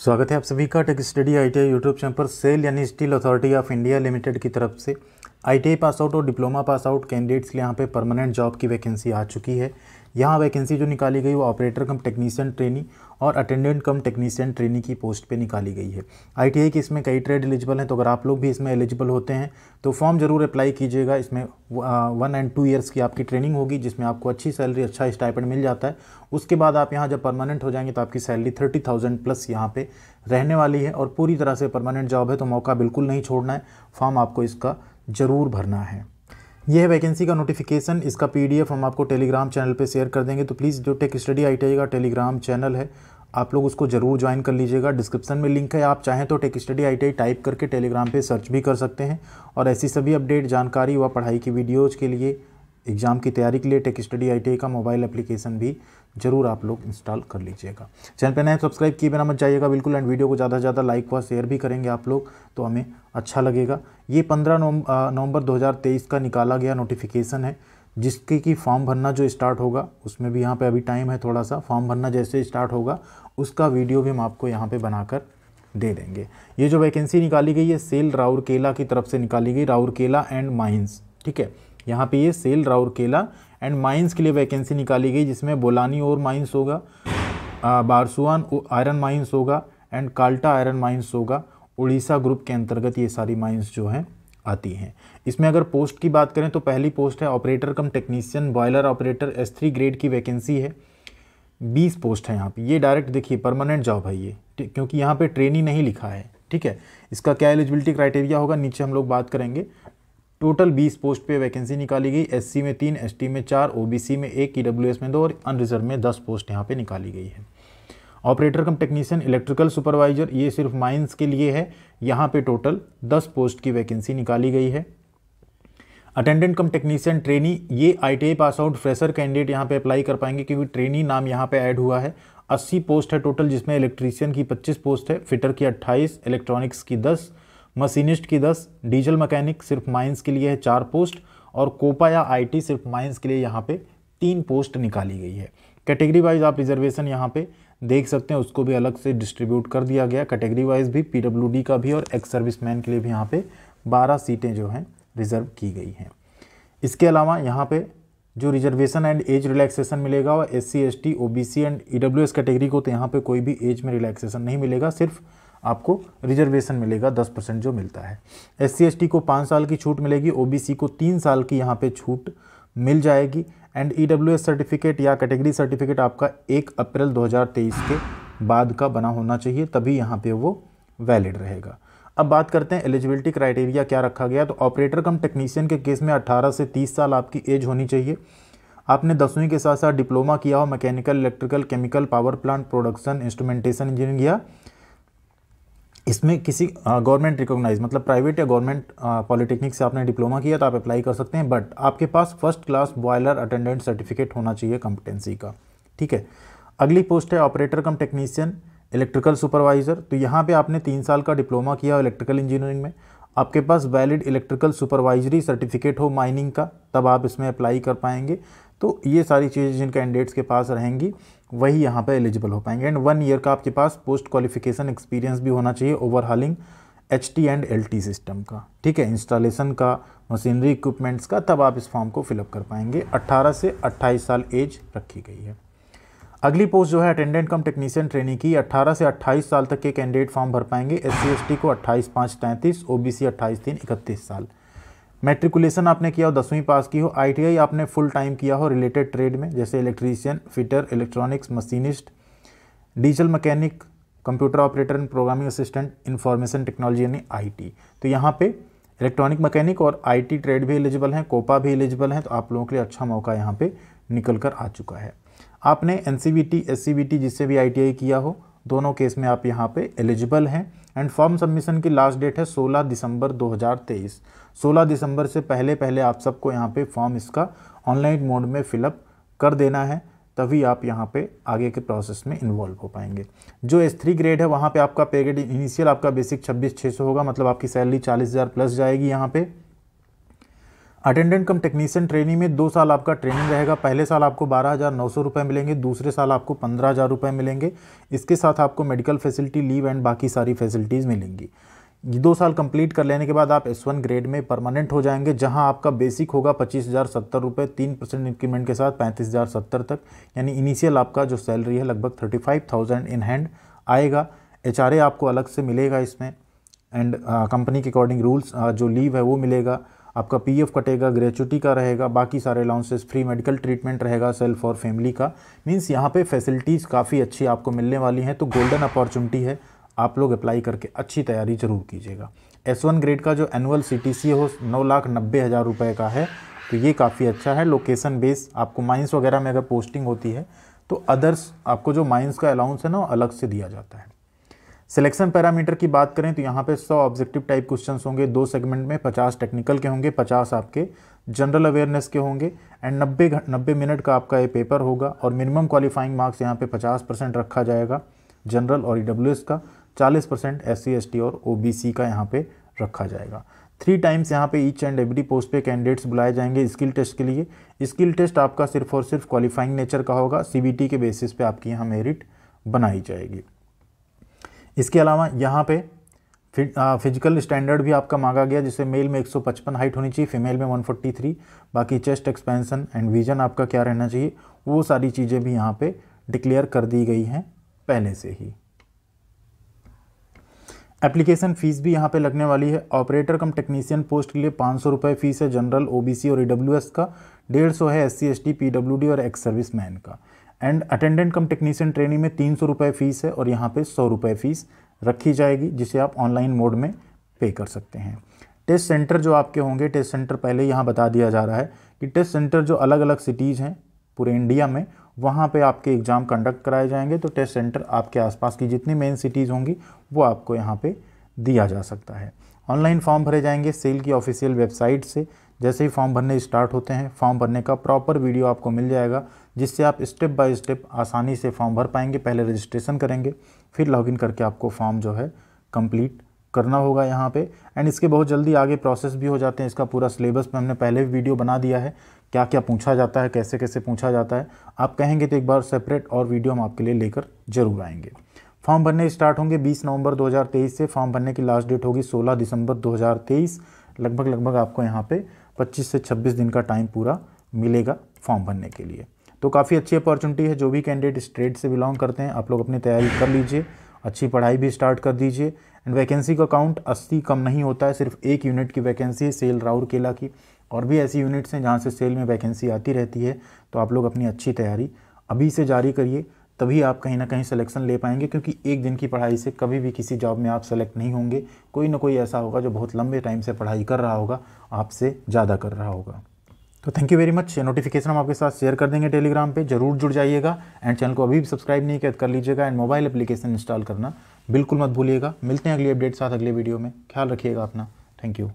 स्वागत है आप सभी का tech study ITI YouTube channel पर। सेल यानी steel authority of India limited की तरफ से आईटीआई पास आउट और डिप्लोमा पास आउट कैंडिडेट्स के लिए यहाँ पे परमानेंट जॉब की वैकेंसी आ चुकी है। यहाँ वैकेंसी जो निकाली गई वो ऑपरेटर कम टेक्नीशियन ट्रेनी और अटेंडेंट कम टेक्नीशियन ट्रेनी की पोस्ट पे निकाली गई है। आईटीआई की इसमें कई ट्रेड एलिजिबल हैं, तो अगर आप लोग भी इसमें एलिजिबल होते हैं तो फॉर्म जरूर अप्लाई कीजिएगा। इसमें 1 और 2 ईयर्स की आपकी ट्रेनिंग होगी, जिसमें आपको अच्छी सैलरी, अच्छा स्टाइपेंड मिल जाता है। उसके बाद आप यहाँ जब परमानेंट हो जाएंगे तो आपकी सैलरी 30,000 प्लस यहाँ पे रहने वाली है और पूरी तरह से परमानेंट जॉब है, तो मौका बिल्कुल नहीं छोड़ना है। फॉर्म आपको इसका ज़रूर भरना है। यह है वैकेंसी का नोटिफिकेशन। इसका पीडीएफ हम आपको टेलीग्राम चैनल पे शेयर कर देंगे, तो प्लीज़ जो टेक स्टडी आईटीआई का टेलीग्राम चैनल है आप लोग उसको ज़रूर ज्वाइन कर लीजिएगा। डिस्क्रिप्शन में लिंक है, आप चाहें तो टेक स्टडी आईटीआई टाइप करके टेलीग्राम पे सर्च भी कर सकते हैं। और ऐसी सभी अपडेट, जानकारी व पढ़ाई की वीडियोज़ के लिए, एग्ज़ाम की तैयारी के लिए टेक स्टडी आईटीआई का मोबाइल एप्लीकेशन भी जरूर आप लोग इंस्टॉल कर लीजिएगा। चैनल पे नए सब्सक्राइब किए बिना मत जाइएगा बिल्कुल, एंड वीडियो को ज़्यादा से ज़्यादा लाइक व शेयर भी करेंगे आप लोग तो हमें अच्छा लगेगा। ये 15 नवंबर 2023 का निकाला गया नोटिफिकेशन है, जिसके कि फॉर्म भरना जो स्टार्ट होगा उसमें भी यहाँ पे अभी टाइम है थोड़ा सा। फॉर्म भरना जैसे स्टार्ट होगा उसका वीडियो भी हम आपको यहाँ पे बनाकर दे देंगे। ये जो वैकेंसी निकाली गई है सेल राउरकेला की तरफ से निकाली गई, राउरकेला एंड माइंस, ठीक है। यहाँ पे ये सेल राउरकेला एंड माइंस के लिए वैकेंसी निकाली गई, जिसमें बोलानी और माइंस होगा, बारसुआन आयरन माइंस होगा एंड काल्टा आयरन माइंस होगा। उड़ीसा ग्रुप के अंतर्गत ये सारी माइंस जो हैं आती हैं। इसमें अगर पोस्ट की बात करें तो पहली पोस्ट है operator cum technician boiler operator S3 grade की वैकेंसी है। 20 पोस्ट है यहाँ पे। ये डायरेक्ट देखिए परमानेंट जॉब है ये, क्योंकि यहाँ पे ट्रेनी नहीं लिखा है, ठीक है। इसका क्या एलिजिबिलिटी क्राइटेरिया होगा नीचे हम लोग बात करेंगे। टोटल 20 पोस्ट पे वैकेंसी निकाली गई। SC में 3, ST में 4, OBC में 1, EWS में 2 और अनरिजर्व में 10 पोस्ट यहाँ पे निकाली गई है। Operator cum technician electrical supervisor, ये सिर्फ माइंस के लिए है। यहाँ पे टोटल 10 पोस्ट की वैकेंसी निकाली गई है। अटेंडेंट कम टेक्नीशियन ट्रेनी, ये ITI pass out fresher candidate यहाँ पे अप्लाई कर पाएंगे, क्योंकि ट्रेनी नाम यहाँ पे ऐड हुआ है। 80 पोस्ट है टोटल, जिसमें इलेक्ट्रीशियन की 25 पोस्ट है, फिटर की 28, इलेक्ट्रॉनिक्स की 10, मशीनिस्ट की 10, डीजल मैकेनिक सिर्फ माइंस के लिए है 4 पोस्ट, और कोपा या IT सिर्फ माइंस के लिए यहाँ पे 3 पोस्ट निकाली गई है। कैटेगरी वाइज आप रिजर्वेशन यहाँ पे देख सकते हैं, उसको भी अलग से डिस्ट्रीब्यूट कर दिया गया। कैटेगरी वाइज भी PWD का भी और एक्स सर्विसमैन के लिए भी यहाँ पे 12 सीटें जो हैं रिजर्व की गई हैं। इसके अलावा यहाँ पे जो रिजर्वेशन एंड एज रिलैक्सेशन मिलेगा वो SC ST OBC and EWS category को तो यहाँ पे कोई भी एज में रिलैक्सेशन नहीं मिलेगा, सिर्फ आपको रिजर्वेशन मिलेगा 10% जो मिलता है। SC ST को 5 साल की छूट मिलेगी, OBC को 3 साल की यहाँ पे छूट मिल जाएगी। एंड EWS सर्टिफिकेट या कैटेगरी सर्टिफिकेट आपका 1 अप्रैल 2023 के बाद का बना होना चाहिए, तभी यहाँ पे वो वैलिड रहेगा। अब बात करते हैं एलिजिबिलिटी क्राइटेरिया क्या रखा गया। तो ऑपरेटर कम टेक्नीशियन के केस में 18 से 30 साल आपकी एज होनी चाहिए। आपने 10वीं के साथ साथ डिप्लोमा किया हो mechanical, electrical, chemical, power plant, production, instrumentation engineering या इसमें किसी गवर्नमेंट रिकॉग्नाइज मतलब प्राइवेट या गवर्नमेंट पॉलिटेक्निक से आपने डिप्लोमा किया तो आप अप्लाई कर सकते हैं। बट आपके पास first class boiler attendant certificate होना चाहिए कॉम्पिटेंसी का, ठीक है। अगली पोस्ट है operator cum technician electrical supervisor. तो यहाँ पे आपने 3 साल का डिप्लोमा किया हो इलेक्ट्रिकल इंजीनियरिंग में, आपके पास वैलिड इलेक्ट्रिकल सुपरवाइजरी सर्टिफिकेट हो माइनिंग का, तब आप इसमें अप्लाई कर पाएंगे। तो ये सारी चीज़ें जिन कैंडिडेट्स के पास रहेंगी वही यहाँ पे एलिजिबल हो पाएंगे। एंड 1 ईयर का आपके पास पोस्ट क्वालिफिकेशन एक्सपीरियंस भी होना चाहिए overhauling HT and LT system का, ठीक है, इंस्टॉलेशन का, मशीनरी इक्विपमेंट्स का, तब आप इस फॉर्म को फिलअप कर पाएंगे। 18 से 28 साल एज रखी गई है। अगली पोस्ट जो है अटेंडेंट कम टेक्नीशियन ट्रेनी की, 18 से 28 साल तक के कैंडिडेट फॉर्म भर पाएंगे। SC ST को 28/5/33, OBC 28/3/31 साल। मैट्रिकुलेशन आपने किया हो 10वीं पास की हो, ITI आपने फुल टाइम किया हो रिलेटेड ट्रेड में, जैसे electrician, fitter, electronics, machinist, diesel mechanic, computer operator and programming assistant, information technology यानी IT। तो यहाँ पे इलेक्ट्रॉनिक मैकेनिक और IT ट्रेड भी एलिजिबल हैं, कोपा भी एलिजिबल हैं, तो आप लोगों के लिए अच्छा मौका यहाँ पे निकल कर आ चुका है। आपने NCVT SCVT जिससे भी ITI किया हो, दोनों केस में आप यहाँ पे एलिजिबल हैं। एंड फॉर्म सबमिशन की लास्ट डेट है 16 दिसंबर 2023। 16 दिसंबर से पहले आप सबको यहाँ पे फॉर्म इसका ऑनलाइन मोड में फिलअप कर देना है, तभी आप यहाँ पे आगे के प्रोसेस में इन्वॉल्व हो पाएंगे। जो S3 ग्रेड है वहाँ पे आपका पे ग्रेड इनिशियल आपका बेसिक 26,600 होगा, मतलब आपकी सैलरी 40,000 प्लस जाएगी यहाँ पे। अटेंडेंट कम टेक्नीशियन ट्रेनिंग में 2 साल आपका ट्रेनिंग रहेगा। पहले साल आपको 12,900 रुपये मिलेंगे, दूसरे साल आपको 15,000 रुपये मिलेंगे। इसके साथ आपको मेडिकल फैसिलिटी, लीव एंड बाकी सारी फैसिलिटीज़ मिलेंगी। ये 2 साल कंप्लीट कर लेने के बाद आप S1 ग्रेड में परमानेंट हो जाएंगे, जहां आपका बेसिक होगा 25,070 रुपये, 3% इंक्रीमेंट के साथ 35,070 तक, यानी इनिशियल आपका जो सैलरी है लगभग 35,000 इन हैंड आएगा। HRA आपको अलग से मिलेगा इसमें, एंड कंपनी के अकॉर्डिंग रूल्स जो लीव है वो मिलेगा, आपका PF कटेगा, ग्रेचुटी का रहेगा, बाकी सारे अलाउंसेस, फ्री मेडिकल ट्रीटमेंट रहेगा सेल्फ और फैमिली का। मीन्स यहाँ पे फैसिलिटीज़ काफ़ी अच्छी आपको मिलने वाली हैं। तो गोल्डन अपॉर्चुनिटी है, आप लोग अप्लाई करके अच्छी तैयारी जरूर कीजिएगा। S1 ग्रेड का जो एनुअल CTC हो 9,90,000 रुपये का है, तो ये काफ़ी अच्छा है। लोकेशन बेस आपको माइंस वगैरह में अगर पोस्टिंग होती है तो अदर्स आपको जो माइंस का अलाउंस है ना अलग से दिया जाता है। सिलेक्शन पैरामीटर की बात करें तो यहाँ पे 100 ऑब्जेक्टिव टाइप क्वेश्चंस होंगे 2 सेगमेंट में, 50 टेक्निकल के होंगे, 50 आपके जनरल अवेयरनेस के होंगे, एंड 90 मिनट का आपका ये पेपर होगा। और मिनिमम क्वालिफाइंग मार्क्स यहाँ पे 50% रखा जाएगा जनरल और EWS का, 40% SC ST और OBC का यहाँ पे रखा जाएगा। 3 टाइम्स यहाँ पे ईच एंड एवरी पोस्ट पे कैंडिडेट्स बुलाए जाएंगे स्किल टेस्ट के लिए। स्किल टेस्ट आपका सिर्फ और सिर्फ क्वालिफाइंग नेचर का होगा, CBT के बेसिस पे आपकी यहाँ मेरिट बनाई जाएगी। इसके अलावा यहाँ पे फिजिकल स्टैंडर्ड भी आपका मांगा गया, जिससे मेल में 155 हाइट होनी चाहिए, फीमेल में 143, बाकी चेस्ट एक्सपेंशन एंड विजन आपका क्या रहना चाहिए, वो सारी चीज़ें भी यहाँ पे डिक्लेयर कर दी गई हैं पहले से ही। एप्लीकेशन फ़ीस भी यहाँ पे लगने वाली है। ऑपरेटर कम टेक्नीशियन पोस्ट के लिए 500 रुपये फ़ीस है जनरल, OBC और EWS का, 150 है SC ST PWD और एक्स सर्विस मैन का। And attendant come technician training में 300 रुपये फ़ीस है और यहाँ पे 100 रुपये फ़ीस रखी जाएगी, जिसे आप ऑनलाइन मोड में पे कर सकते हैं। टेस्ट सेंटर जो आपके होंगे, टेस्ट सेंटर पहले यहाँ बता दिया जा रहा है कि टेस्ट सेंटर जो अलग अलग सिटीज़ हैं पूरे इंडिया में, वहाँ पे आपके एग्ज़ाम कंडक्ट कराए जाएंगे। तो टेस्ट सेंटर आपके आसपास की जितनी मेन सिटीज़ होंगी वो आपको यहाँ पे दिया जा सकता है। ऑनलाइन फॉर्म भरे जाएंगे सेल की ऑफिशियल वेबसाइट से। जैसे ही फॉर्म भरने स्टार्ट होते हैं, फॉर्म भरने का प्रॉपर वीडियो आपको मिल जाएगा, जिससे आप स्टेप बाय स्टेप आसानी से फॉर्म भर पाएंगे। पहले रजिस्ट्रेशन करेंगे, फिर लॉगिन करके आपको फॉर्म जो है कंप्लीट करना होगा यहाँ पे। एंड इसके बहुत जल्दी आगे प्रोसेस भी हो जाते हैं। इसका पूरा सिलेबस में हमने पहले भी वीडियो बना दिया है, क्या क्या पूछा जाता है, कैसे कैसे पूछा जाता है। आप कहेंगे तो एक बार सेपरेट और वीडियो हम आपके लिए लेकर जरूर आएंगे। फॉर्म भरने स्टार्ट होंगे 20 नवंबर 2023 से। फॉर्म भरने की लास्ट डेट होगी 16 दिसंबर 2023। लगभग आपको यहाँ पे 25 से 26 दिन का टाइम पूरा मिलेगा फॉर्म भरने के लिए। तो काफ़ी अच्छी अपॉर्चुनिटी है। जो भी कैंडिडेट इस ट्रेड से बिलोंग करते हैं, आप लोग अपनी तैयारी कर लीजिए, अच्छी पढ़ाई भी स्टार्ट कर दीजिए। एंड वैकेंसी का काउंट 80 कम नहीं होता है, सिर्फ 1 यूनिट की वैकेंसी है सेल राउरकेला की। और भी ऐसी यूनिट्स हैं जहाँ से सेल में वैकेंसी आती रहती है। तो आप लोग अपनी अच्छी तैयारी अभी से जारी करिए, तभी आप कहीं ना कहीं सिलेक्शन ले पाएंगे। क्योंकि एक दिन की पढ़ाई से कभी भी किसी जॉब में आप सेलेक्ट नहीं होंगे। कोई ना कोई ऐसा होगा जो बहुत लंबे टाइम से पढ़ाई कर रहा होगा, आपसे ज़्यादा कर रहा होगा। तो thank you very much. Notification हम आपके साथ शेयर कर देंगे टेलीग्राम पे, जरूर जुड़ जाइएगा। एंड चैनल को अभी भी सब्सक्राइब नहीं किया कर लीजिएगा। एंड मोबाइल एप्लीकेशन इंस्टॉल करना बिल्कुल मत भूलिएगा। मिलते हैं अगली अपडेट साथ अगले वीडियो में। ख्याल रखिएगा अपना। Thank you.